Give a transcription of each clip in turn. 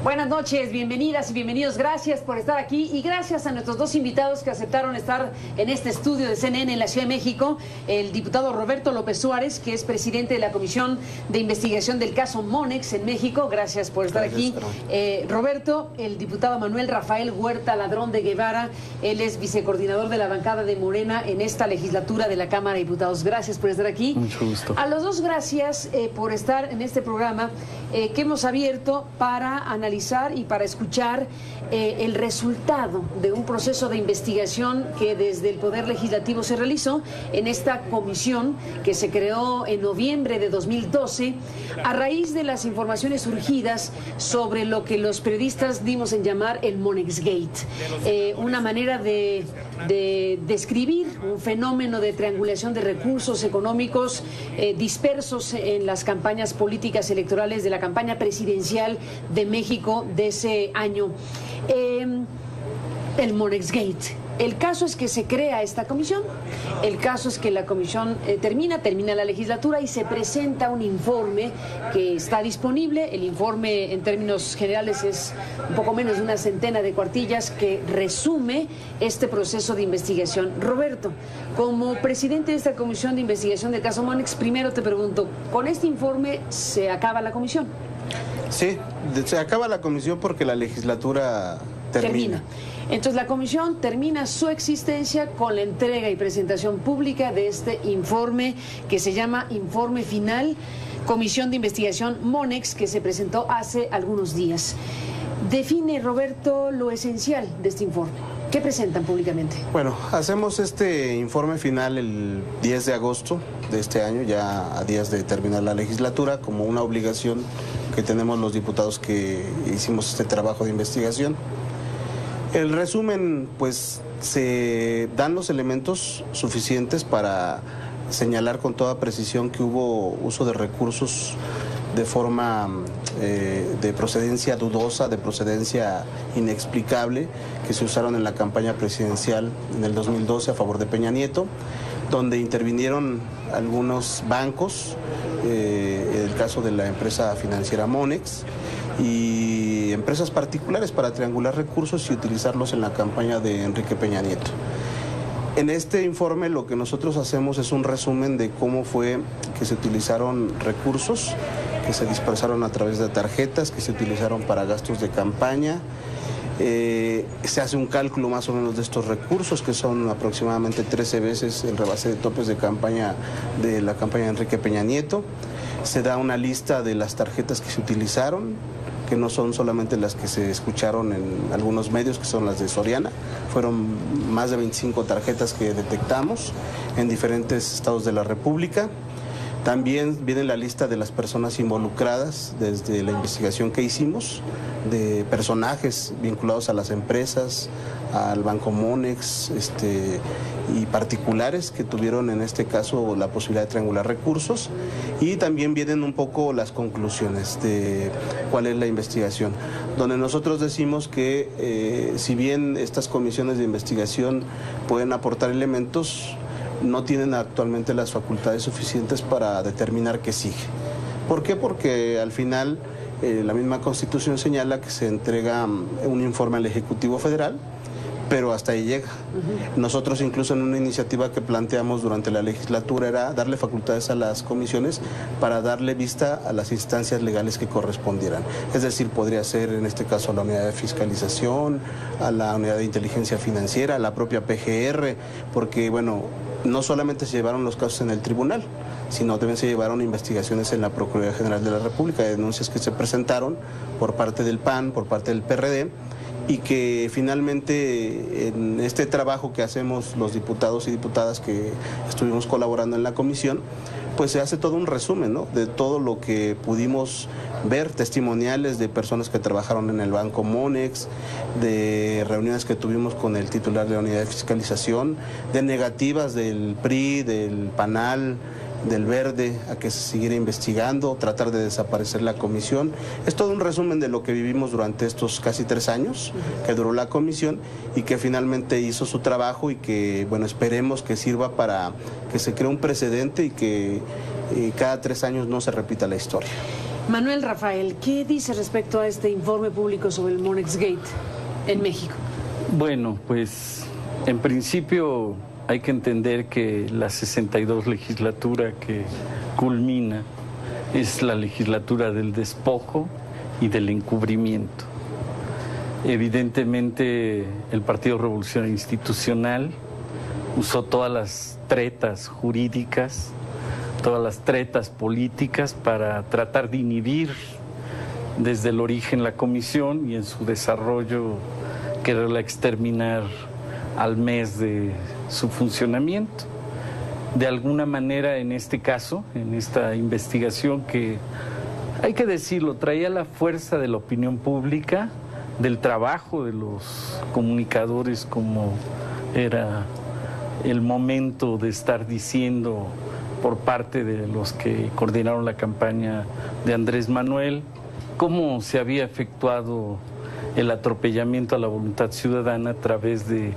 Buenas noches, bienvenidas y bienvenidos. Gracias por estar aquí y gracias a nuestros dos invitados que aceptaron estar en este estudio de CNN en la Ciudad de México. El diputado Roberto López Suárez, que es presidente de la Comisión de Investigación del caso Monex en México. Gracias por estar aquí. Roberto, el diputado Manuel Rafael Huerta Ladrón de Guevara. Él es vicecoordinador de la bancada de Morena en esta legislatura de la Cámara de Diputados. Gracias por estar aquí. Mucho gusto. A los dos, gracias por estar en este programa que hemos abierto para analizar y para escuchar el resultado de un proceso de investigación que desde el Poder Legislativo se realizó en esta comisión que se creó en noviembre de 2012 a raíz de las informaciones surgidas sobre lo que los periodistas dimos en llamar el Monexgate, una manera de describir un fenómeno de triangulación de recursos económicos dispersos en las campañas políticas electorales de la campaña presidencial de México de ese año. El Monexgate. El caso es que se crea esta comisión, el caso es que la comisión termina la legislatura y se presenta un informe que está disponible. El informe en términos generales es un poco menos de una centena de cuartillas que resume este proceso de investigación. Roberto, como presidente de esta comisión de investigación del caso Monex, primero te pregunto, ¿con este informe se acaba la comisión? Sí, se acaba la comisión porque la legislatura termina. Entonces la comisión termina su existencia con la entrega y presentación pública de este informe que se llama Informe Final, Comisión de Investigación Monex, que se presentó hace algunos días. Define, Roberto, lo esencial de este informe. ¿Qué presentan públicamente? Bueno, hacemos este informe final el 10 de agosto de este año, ya a días de terminar la legislatura, como una obligación que tenemos los diputados que hicimos este trabajo de investigación. El resumen, pues, se dan los elementos suficientes para señalar con toda precisión que hubo uso de recursos de forma de procedencia dudosa, de procedencia inexplicable, que se usaron en la campaña presidencial en el 2012 a favor de Peña Nieto, donde intervinieron algunos bancos, el caso de la empresa financiera Monex, y empresas particulares para triangular recursos y utilizarlos en la campaña de Enrique Peña Nieto. En este informe lo que nosotros hacemos es un resumen de cómo fue que se utilizaron recursos, que se dispersaron a través de tarjetas, que se utilizaron para gastos de campaña. Se hace un cálculo más o menos de estos recursos, que son aproximadamente 13 veces el rebase de topes de campaña de la campaña de Enrique Peña Nieto. Se da una lista de las tarjetas que se utilizaron, que no son solamente las que se escucharon en algunos medios, que son las de Soriana. Fueron más de 25 tarjetas que detectamos en diferentes estados de la República. También viene la lista de las personas involucradas desde la investigación que hicimos, de personajes vinculados a las empresas, al Banco Monex, y particulares que tuvieron en este caso la posibilidad de triangular recursos, y también vienen un poco las conclusiones de cuál es la investigación, donde nosotros decimos que si bien estas comisiones de investigación pueden aportar elementos, no tienen actualmente las facultades suficientes para determinar qué sigue. ¿Por qué? Porque al final la misma Constitución señala que se entrega un informe al Ejecutivo Federal, pero hasta ahí llega. Nosotros incluso en una iniciativa que planteamos durante la legislatura era darle facultades a las comisiones para darle vista a las instancias legales que correspondieran. Es decir, podría ser en este caso a la unidad de fiscalización, a la unidad de inteligencia financiera, a la propia PGR, porque bueno, no solamente se llevaron los casos en el tribunal, sino también se llevaron investigaciones en la Procuraduría General de la República, de denuncias que se presentaron por parte del PAN, por parte del PRD, y que finalmente en este trabajo que hacemos los diputados y diputadas que estuvimos colaborando en la comisión, pues se hace todo un resumen, ¿no?, de todo lo que pudimos ver, testimoniales de personas que trabajaron en el Banco Monex, de reuniones que tuvimos con el titular de la unidad de fiscalización, de negativas del PRI, del PANAL, del Verde, a que se siguiera investigando, tratar de desaparecer la comisión. Es todo un resumen de lo que vivimos durante estos casi 3 años que duró la comisión y que finalmente hizo su trabajo y que, bueno, esperemos que sirva para que se cree un precedente y que cada 3 años no se repita la historia. Manuel Rafael, ¿qué dice respecto a este informe público sobre el Monex Gate en México? Bueno, pues en principio hay que entender que la 62 legislatura que culmina es la legislatura del despojo y del encubrimiento. Evidentemente el Partido Revolucionario Institucional usó todas las tretas jurídicas, todas las tretas políticas para tratar de inhibir desde el origen la comisión y en su desarrollo quererla exterminar al mes de su funcionamiento. De alguna manera, en este caso, en esta investigación que, hay que decirlo, traía la fuerza de la opinión pública, del trabajo de los comunicadores, como era el momento de estar diciendo por parte de los que coordinaron la campaña de Andrés Manuel, cómo se había efectuado el atropellamiento a la voluntad ciudadana a través de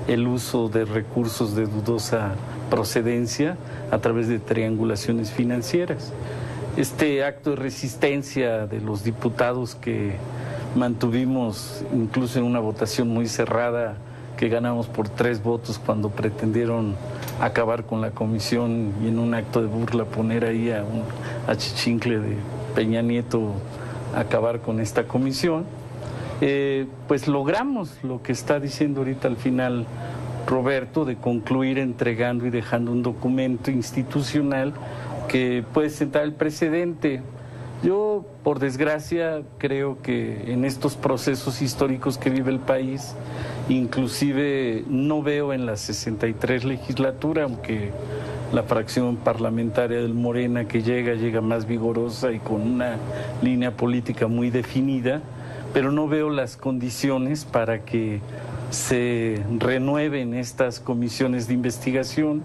el uso de recursos de dudosa procedencia, a través de triangulaciones financieras. Este acto de resistencia de los diputados que mantuvimos, incluso en una votación muy cerrada, que ganamos por 3 votos cuando pretendieron acabar con la comisión y en un acto de burla poner ahí a un achichincle de Peña Nieto acabar con esta comisión, pues logramos lo que está diciendo ahorita al final Roberto, de concluir entregando y dejando un documento institucional que puede sentar el precedente. Yo, por desgracia, creo que en estos procesos históricos que vive el país, inclusive no veo en la 63 legislatura, aunque la fracción parlamentaria del Morena que llega más vigorosa y con una línea política muy definida, pero no veo las condiciones para que se renueven estas comisiones de investigación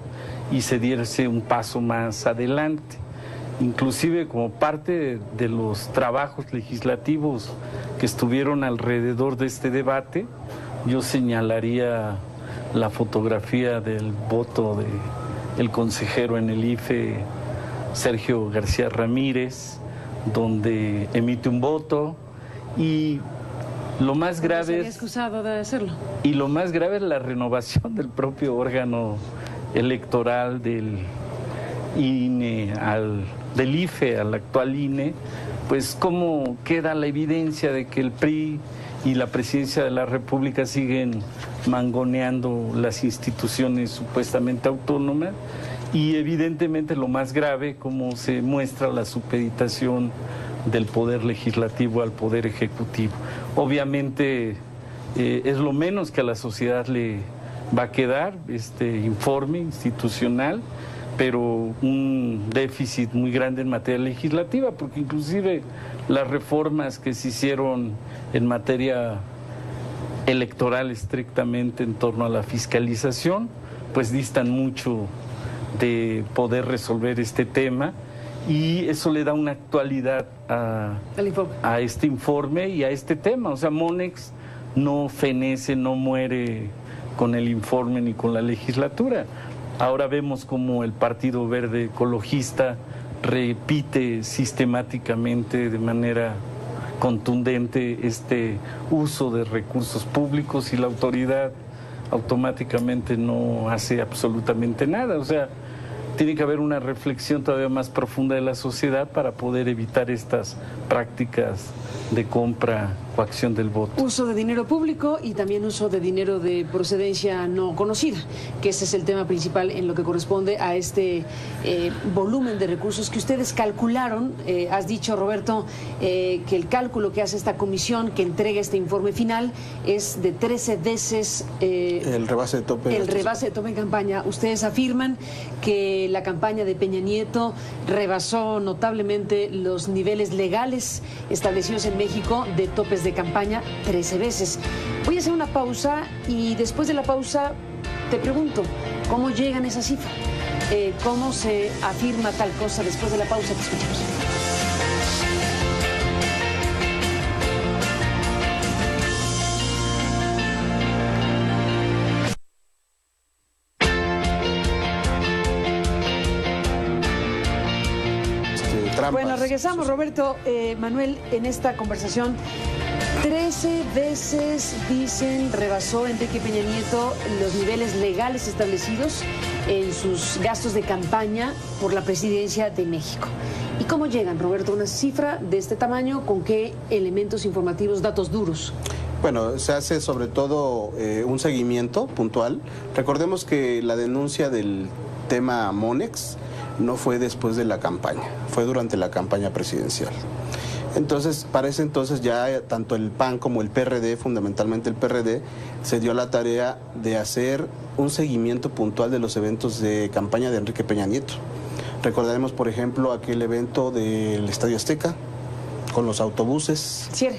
y se diese un paso más adelante. Inclusive como parte de los trabajos legislativos que estuvieron alrededor de este debate, yo señalaría la fotografía del voto del consejero en el IFE, Sergio García Ramírez, donde emite un voto y lo más grave es excusado de hacerlo. Y lo más grave es la renovación del propio órgano electoral del INE del IFE al actual INE, pues cómo queda la evidencia de que el PRI y la presidencia de la República siguen mangoneando las instituciones supuestamente autónomas y evidentemente lo más grave, cómo se muestra la supeditación del poder legislativo al poder ejecutivo. Obviamente es lo menos que a la sociedad le va a quedar este informe institucional, pero un déficit muy grande en materia legislativa, porque inclusive las reformas que se hicieron en materia electoral estrictamente en torno a la fiscalización, pues distan mucho de poder resolver este tema y eso le da una actualidad a este informe y a este tema. O sea, Monex no fenece, no muere con el informe ni con la legislatura. Ahora vemos como el Partido Verde Ecologista repite sistemáticamente de manera contundente este uso de recursos públicos y la autoridad automáticamente no hace absolutamente nada. O sea, tiene que haber una reflexión todavía más profunda de la sociedad para poder evitar estas prácticas de compra, coacción del voto. Uso de dinero público y también uso de dinero de procedencia no conocida, que ese es el tema principal en lo que corresponde a este volumen de recursos que ustedes calcularon. Has dicho, Roberto, que el cálculo que hace esta comisión que entrega este informe final es de 13 veces el rebase de tope. El rebase de tope en campaña. Ustedes afirman que la campaña de Peña Nieto rebasó notablemente los niveles legales establecidos en México de topes de campaña 13 veces. Voy a hacer una pausa y después de la pausa te pregunto, ¿cómo llegan a esa cifra? ¿Cómo se afirma tal cosa? Después de la pausa te escuchamos. trampas. Bueno, regresamos, Roberto. Manuel, en esta conversación, 13 veces, dicen, rebasó Enrique Peña Nieto los niveles legales establecidos en sus gastos de campaña por la presidencia de México. ¿Y cómo llegan, Roberto, a una cifra de este tamaño? ¿Con qué elementos informativos, datos duros? Bueno, se hace sobre todo un seguimiento puntual. Recordemos que la denuncia del tema Monex no fue después de la campaña, fue durante la campaña presidencial. Entonces, para ese entonces ya tanto el PAN como el PRD, fundamentalmente el PRD, se dio la tarea de hacer un seguimiento puntual de los eventos de campaña de Enrique Peña Nieto. Recordaremos, por ejemplo, aquel evento del Estadio Azteca con los autobuses. Cierre.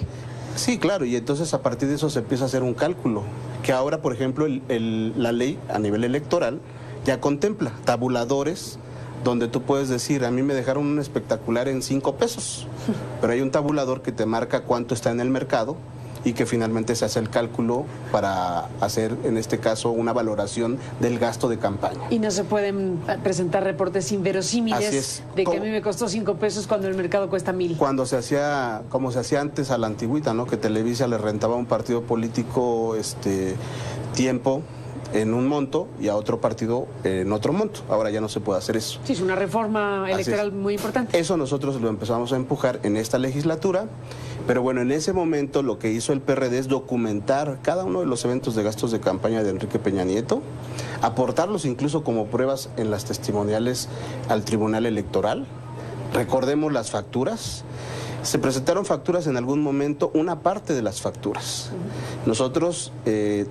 Sí, claro, y entonces a partir de eso se empieza a hacer un cálculo, que ahora, por ejemplo, la ley a nivel electoral ya contempla tabuladores donde tú puedes decir, a mí me dejaron un espectacular en 5 pesos, pero hay un tabulador que te marca cuánto está en el mercado y que finalmente se hace el cálculo para hacer, en este caso, una valoración del gasto de campaña. Y no se pueden presentar reportes inverosímiles de que a mí me costó 5 pesos cuando el mercado cuesta 1,000. Cuando se hacía, como se hacía antes a la antigüita, ¿no? Que Televisa le rentaba a un partido político tiempo en un monto y a otro partido en otro monto. Ahora ya no se puede hacer eso. Sí, es una reforma electoral muy importante. Eso nosotros lo empezamos a empujar en esta legislatura, pero bueno, en ese momento lo que hizo el PRD es documentar cada uno de los eventos de gastos de campaña de Enrique Peña Nieto, aportarlos incluso como pruebas en las testimoniales al Tribunal Electoral. Recordemos las facturas. Se presentaron facturas en algún momento, una parte de las facturas. Nosotros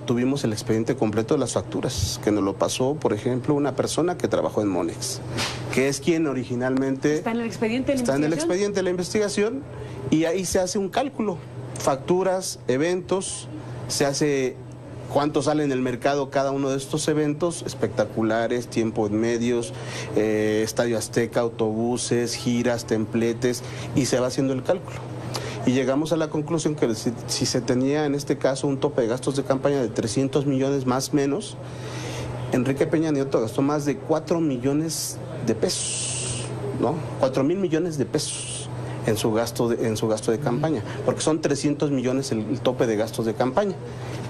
tuvimos el expediente completo de las facturas, que nos lo pasó, por ejemplo, una persona que trabajó en Monex, que es quien originalmente... ¿Está en el expediente de la investigación? Está en el expediente de la investigación y ahí se hace un cálculo. Facturas, eventos, se hace... ¿Cuánto sale en el mercado cada uno de estos eventos? Espectaculares, tiempo en medios, Estadio Azteca, autobuses, giras, templetes, y se va haciendo el cálculo. Y llegamos a la conclusión que si se tenía en este caso un tope de gastos de campaña de 300 millones más o menos, Enrique Peña Nieto gastó más de 4 millones de pesos, ¿no? 4,000 millones de pesos en su gasto de campaña, porque son 300 millones el tope de gastos de campaña.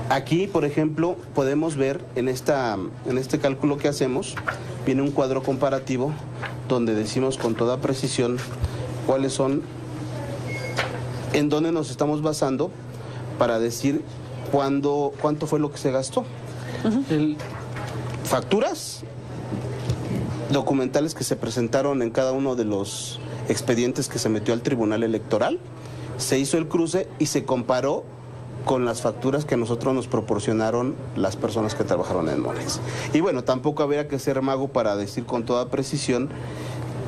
Aquí, por ejemplo, podemos ver en este cálculo que hacemos, viene un cuadro comparativo donde decimos con toda precisión cuáles son, en dónde nos estamos basando para decir cuánto fue lo que se gastó. Facturas, documentales que se presentaron en cada uno de los expedientes que se metió al Tribunal Electoral, se hizo el cruce y se comparó con las facturas que a nosotros nos proporcionaron las personas que trabajaron en Monex. Y bueno, tampoco habría que ser mago para decir con toda precisión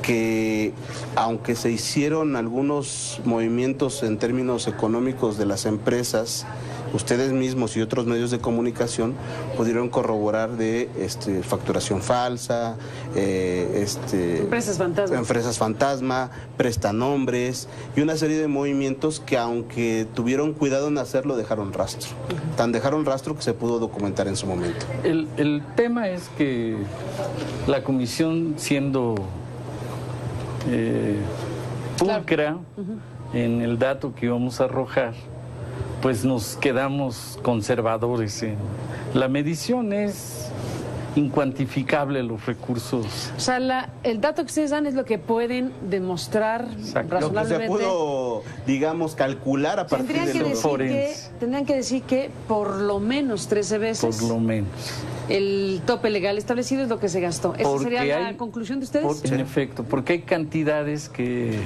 que aunque se hicieron algunos movimientos en términos económicos de las empresas, ustedes mismos y otros medios de comunicación pudieron corroborar de facturación falsa, empresas fantasma, prestanombres y una serie de movimientos que aunque tuvieron cuidado en hacerlo, dejaron rastro. Tan dejaron rastro que se pudo documentar en su momento. El tema es que la comisión, siendo pulcra en el dato que íbamos a arrojar, pues nos quedamos conservadores en la medición. Es incuantificable los recursos. O sea, el dato que ustedes dan es lo que pueden demostrar razonablemente. Lo que se pudo, digamos, calcular a partir de los forenses. Tendrían que decir que por lo menos 13 veces. Por lo menos. El tope legal establecido es lo que se gastó. ¿Esa sería la conclusión de ustedes? En efecto, porque hay cantidades que...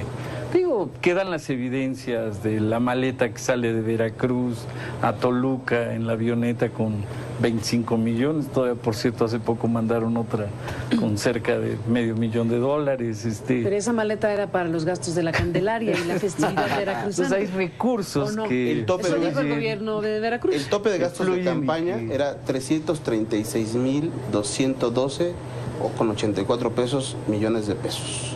quedan las evidencias de la maleta que sale de Veracruz a Toluca en la avioneta con 25 millones. Todavía, por cierto, hace poco mandaron otra con cerca de $500,000. Pero esa maleta era para los gastos de la Candelaria y la festividad veracruzana. Pues hay recursos que... El tope Eso dijo el gobierno de Veracruz. El tope de gastos de campaña era 336,212 con 84 pesos millones de pesos.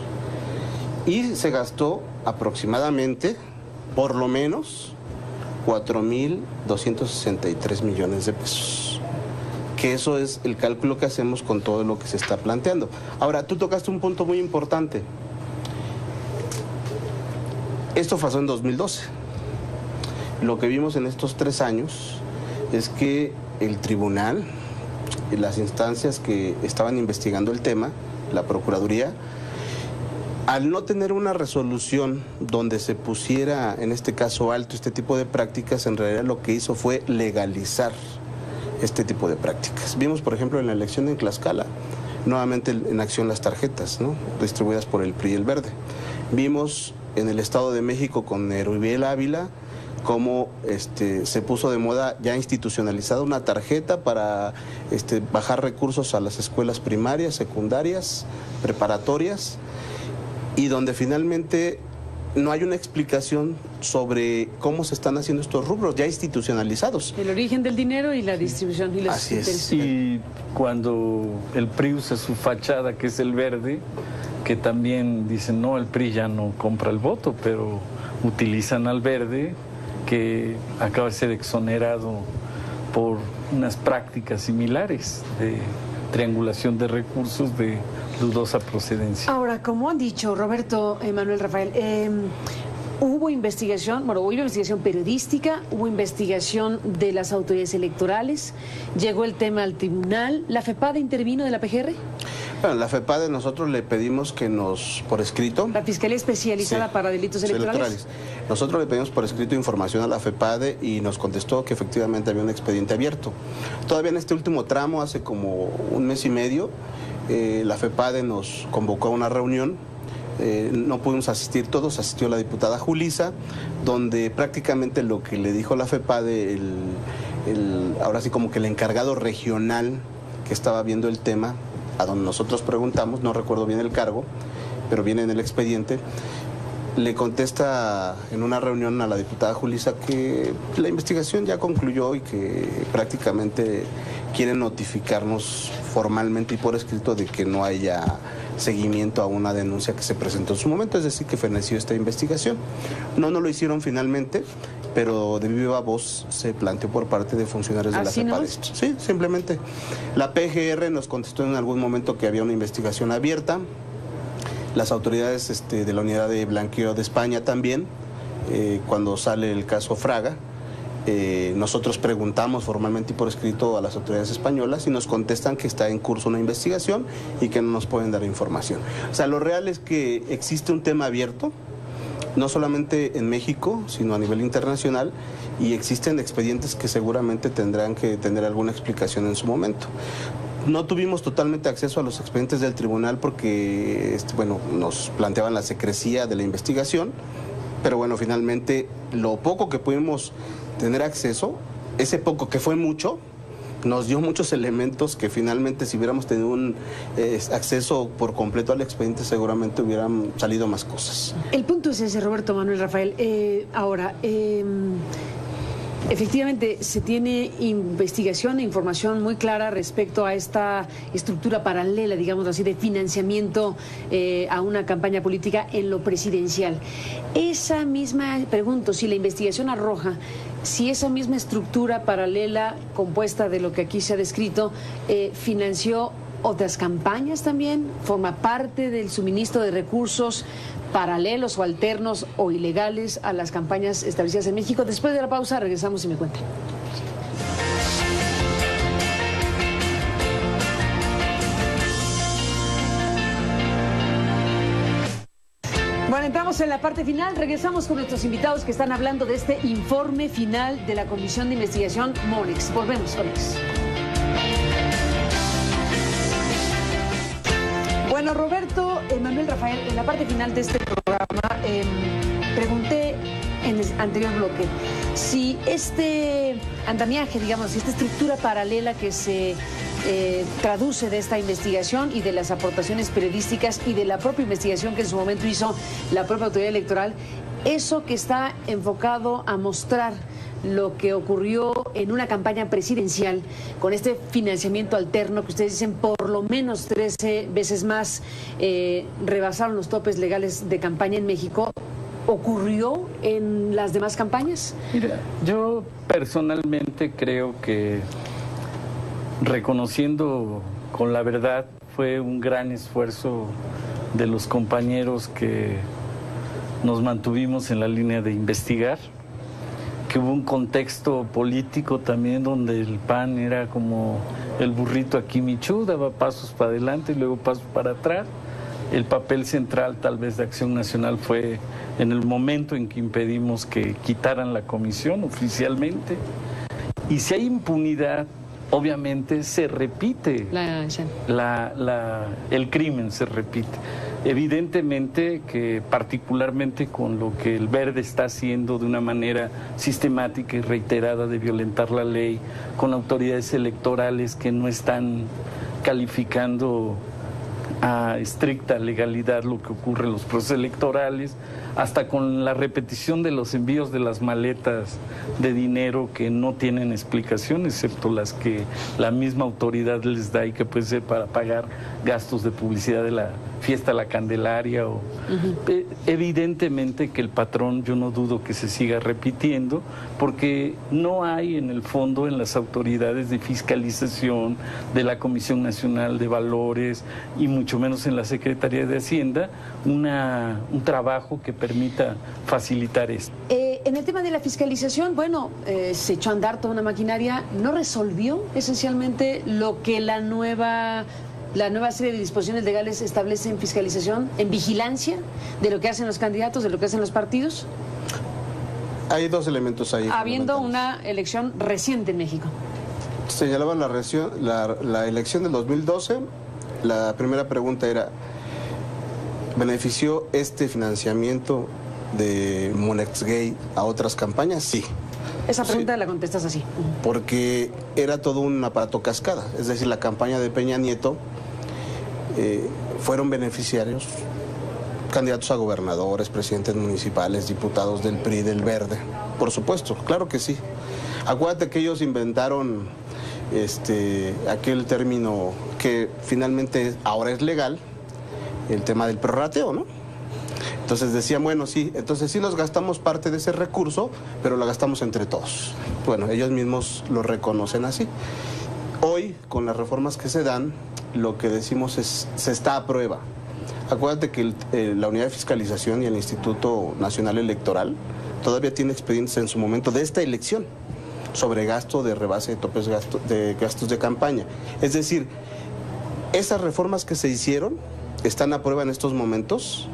Y se gastó aproximadamente, por lo menos, 4,263 millones de pesos. Que eso es el cálculo que hacemos con todo lo que se está planteando. Ahora, tú tocaste un punto muy importante. Esto pasó en 2012. Lo que vimos en estos 3 años es que el tribunal y las instancias que estaban investigando el tema, la Procuraduría, al no tener una resolución donde se pusiera, en este caso, alto este tipo de prácticas, en realidad lo que hizo fue legalizar este tipo de prácticas. Vimos, por ejemplo, en la elección en Tlaxcala, nuevamente en acción las tarjetas, ¿no?, distribuidas por el PRI y el Verde. Vimos en el Estado de México con Erubiel Ávila cómo se puso de moda, ya institucionalizada, una tarjeta para bajar recursos a las escuelas primarias, secundarias, preparatorias, y donde finalmente no hay una explicación sobre cómo se están haciendo estos rubros ya institucionalizados. El origen del dinero y la distribución. Y Así es. Y cuando el PRI usa su fachada, que es el verde, que también dicen, no, el PRI ya no compra el voto, pero utilizan al verde, que acaba de ser exonerado por unas prácticas similares de triangulación de recursos de dudosa procedencia. Ahora, como han dicho Roberto, Manuel, Rafael, hubo investigación periodística, hubo investigación de las autoridades electorales, llegó el tema al tribunal, ¿la FEPADE intervino de la PGR? Bueno, la FEPADE nosotros le pedimos que por escrito... La Fiscalía Especializada para Delitos Electorales. Nosotros le pedimos por escrito información a la FEPADE y nos contestó que efectivamente había un expediente abierto. Todavía en este último tramo, hace como 1 mes y medio, la FEPADE nos convocó a una reunión. No pudimos asistir todos, asistió la diputada Julisa, donde prácticamente lo que le dijo la FEPADE, ahora sí como que el encargado regional que estaba viendo el tema, a donde nosotros preguntamos, no recuerdo bien el cargo, pero viene en el expediente, le contesta en una reunión a la diputada Julisa que la investigación ya concluyó y que prácticamente quieren notificarnos formalmente y por escrito de que no haya seguimiento a una denuncia que se presentó en su momento, es decir, que feneció esta investigación. No lo hicieron finalmente, pero de viva voz se planteó por parte de funcionarios de la FEPADE. Sí, simplemente. La PGR nos contestó en algún momento que había una investigación abierta. Las autoridades de la Unidad de Blanqueo de España también, cuando sale el caso Fraga, nosotros preguntamos formalmente y por escrito a las autoridades españolas y nos contestan que está en curso una investigación y que no nos pueden dar información. O sea, lo real es que existe un tema abierto, no solamente en México, sino a nivel internacional, y existen expedientes que seguramente tendrán que tener alguna explicación en su momento. No tuvimos totalmente acceso a los expedientes del tribunal porque nos planteaban la secrecía de la investigación, pero bueno, finalmente lo poco que pudimos tener acceso, ese poco que fue mucho, nos dio muchos elementos que finalmente si hubiéramos tenido un acceso por completo al expediente seguramente hubieran salido más cosas. El punto es ese, Roberto, Manuel, Rafael. Efectivamente, se tiene investigación e información muy clara respecto a esta estructura paralela, digamos así, de financiamiento a una campaña política en lo presidencial. Esa misma, pregunto, si la investigación arroja, si esa misma estructura paralela compuesta de lo que aquí se ha descrito, financió otras campañas también, forma parte del suministro de recursos paralelos o alternos o ilegales a las campañas establecidas en México. Después de la pausa regresamos y me cuentan. Bueno, entramos en la parte final, regresamos con nuestros invitados que están hablando de este informe final de la Comisión de Investigación Monex. Volvemos con ellos. Bueno, Roberto, Manuel, Rafael, en la parte final de este programa pregunté en el anterior bloque si este andamiaje, digamos, si esta estructura paralela que se traduce de esta investigación y de las aportaciones periodísticas y de la propia investigación que en su momento hizo la propia autoridad electoral, eso que está enfocado a mostrar lo que ocurrió en una campaña presidencial con este financiamiento alterno que ustedes dicen por lo menos 13 veces más rebasaron los topes legales de campaña en México, ¿ocurrió en las demás campañas? Mira, yo personalmente creo que reconociendo con la verdad fue un gran esfuerzo de los compañeros que nos mantuvimos en la línea de investigar, que hubo un contexto político también donde el PAN era como el burrito aquí Michú, daba pasos para adelante y luego pasos para atrás. El papel central tal vez de Acción Nacional fue en el momento en que impedimos que quitaran la comisión oficialmente. Y si hay impunidad, obviamente se repite, el crimen se repite. Evidentemente que particularmente con lo que el Verde está haciendo de una manera sistemática y reiterada de violentar la ley, con autoridades electorales que no están calificando a estricta legalidad lo que ocurre en los procesos electorales, hasta con la repetición de los envíos de las maletas de dinero que no tienen explicación, excepto las que la misma autoridad les da y que puede ser para pagar gastos de publicidad de la fiesta La Candelaria. Evidentemente que el patrón, yo no dudo que se siga repitiendo, porque no hay en el fondo en las autoridades de fiscalización de la Comisión Nacional de Valores y mucho menos en la Secretaría de Hacienda un trabajo que permita facilitar esto. En el tema de la fiscalización, bueno, se echó a andar toda una maquinaria, ¿no resolvió esencialmente lo que la nueva serie de disposiciones legales establece en fiscalización, en vigilancia de lo que hacen los candidatos, de lo que hacen los partidos? Hay dos elementos ahí. Habiendo una elección reciente en México. Señalaban la elección del 2012, la primera pregunta era, ¿benefició este financiamiento de Monexgate a otras campañas? Sí. Esa pregunta la contestas así. Porque era todo un aparato cascada, es decir, la campaña de Peña Nieto fueron beneficiarios candidatos a gobernadores, presidentes municipales, diputados del PRI, del Verde, por supuesto, claro que sí. Acuérdate que ellos inventaron aquel término que finalmente ahora es legal, el tema del prorrateo, ¿no? Entonces decían, bueno, sí, entonces sí nos gastamos parte de ese recurso, pero lo gastamos entre todos. Bueno, ellos mismos lo reconocen así. Hoy, con las reformas que se dan, lo que decimos es, se está a prueba. Acuérdate que la Unidad de Fiscalización y el Instituto Nacional Electoral todavía tiene expedientes en su momento de esta elección sobre gasto de rebase de topes de gastos de campaña. Es decir, esas reformas que se hicieron están a prueba en estos momentos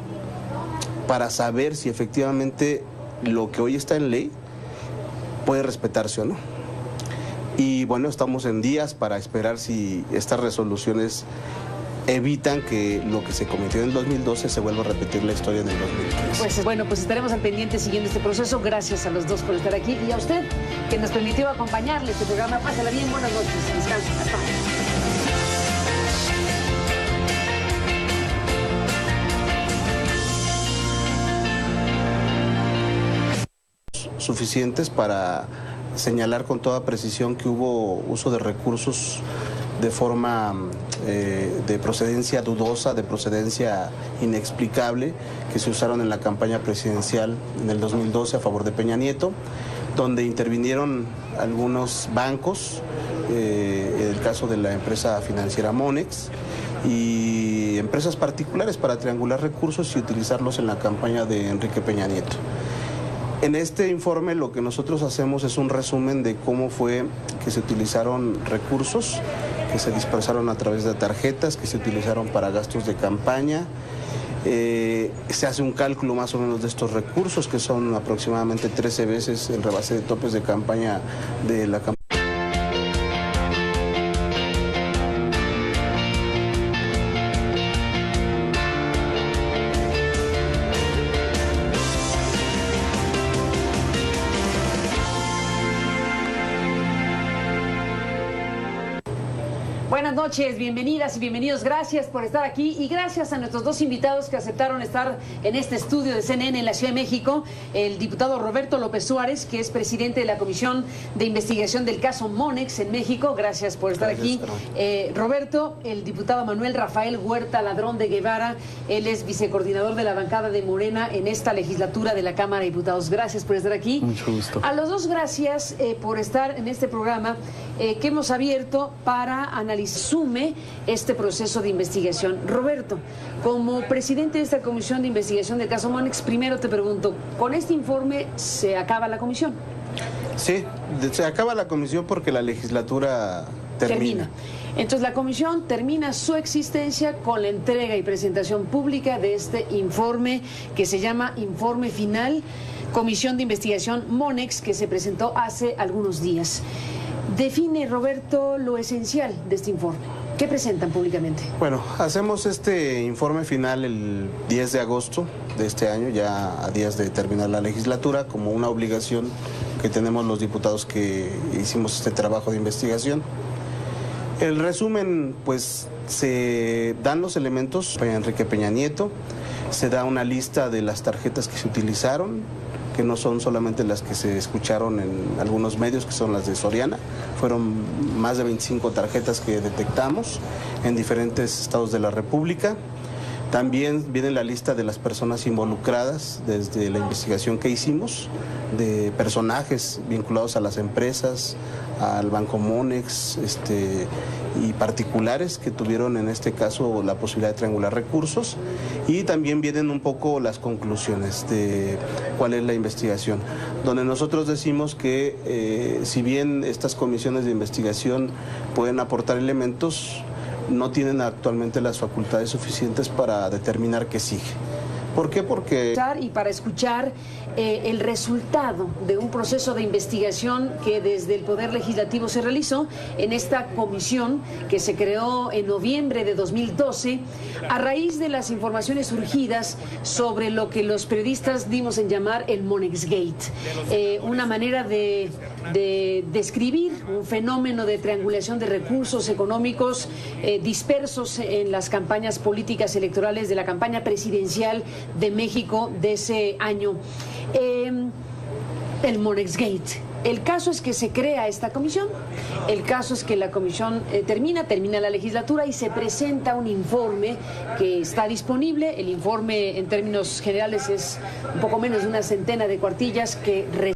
para saber si efectivamente lo que hoy está en ley puede respetarse o no. Y bueno, estamos en días para esperar si estas resoluciones evitan que lo que se cometió en el 2012 se vuelva a repetir la historia del 2015. Pues estaremos al pendiente siguiendo este proceso. Gracias a los dos por estar aquí y a usted que nos permitió acompañarle este programa. Pásala bien, buenas noches, descansen. Hasta luego. Suficientes para señalar con toda precisión que hubo uso de recursos de forma de procedencia dudosa, de procedencia inexplicable, que se usaron en la campaña presidencial en el 2012 a favor de Peña Nieto, donde intervinieron algunos bancos, en el caso de la empresa financiera Monex, y empresas particulares para triangular recursos y utilizarlos en la campaña de Enrique Peña Nieto. En este informe lo que nosotros hacemos es un resumen de cómo fue que se utilizaron recursos, que se dispersaron a través de tarjetas, que se utilizaron para gastos de campaña. Se hace un cálculo más o menos de estos recursos, que son aproximadamente 13 veces el rebase de topes de campaña de la campaña. Buenas noches, bienvenidas y bienvenidos. Gracias por estar aquí y gracias a nuestros dos invitados que aceptaron estar en este estudio de CNN en la Ciudad de México. El diputado Roberto López Suárez, que es presidente de la Comisión de Investigación del caso Monex en México. Gracias por estar aquí. Roberto, el diputado Manuel Rafael Huerta Ladrón de Guevara. Él es vicecoordinador de la bancada de Morena en esta legislatura de la Cámara de Diputados. Gracias por estar aquí. Mucho gusto. A los dos, gracias por estar en este programa que hemos abierto para analizar resume este proceso de investigación. Roberto, como presidente de esta comisión de investigación del caso Monex, primero te pregunto, ¿con este informe se acaba la comisión? Sí, se acaba la comisión porque la legislatura termina. Entonces la comisión termina su existencia con la entrega y presentación pública de este informe que se llama Informe Final, Comisión de Investigación Monex, que se presentó hace algunos días. Define, Roberto, lo esencial de este informe. ¿Qué presentan públicamente? Bueno, hacemos este informe final el 10 de agosto de este año, ya a días de terminar la legislatura, como una obligación que tenemos los diputados que hicimos este trabajo de investigación. El resumen, pues, se dan los elementos para Enrique Peña Nieto, se da una lista de las tarjetas que se utilizaron, que no son solamente las que se escucharon en algunos medios, que son las de Soriana. Fueron más de 25 tarjetas que detectamos en diferentes estados de la República. También viene la lista de las personas involucradas desde la investigación que hicimos, de personajes vinculados a las empresas, al Banco Monex, y particulares que tuvieron en este caso la posibilidad de triangular recursos, y también vienen un poco las conclusiones de cuál es la investigación, donde nosotros decimos que si bien estas comisiones de investigación pueden aportar elementos, no tienen actualmente las facultades suficientes para determinar qué sigue. ¿Por qué? Porque... Y para escuchar el resultado de un proceso de investigación que desde el Poder Legislativo se realizó en esta comisión que se creó en noviembre de 2012 a raíz de las informaciones surgidas sobre lo que los periodistas dimos en llamar el Monex Gate, una manera de describir un fenómeno de triangulación de recursos económicos dispersos en las campañas políticas electorales de la campaña presidencial de México de ese año. El Monex Gate. El caso es que se crea esta comisión, el caso es que la comisión termina la legislatura y se presenta un informe que está disponible. El informe en términos generales es un poco menos de una centena de cuartillas que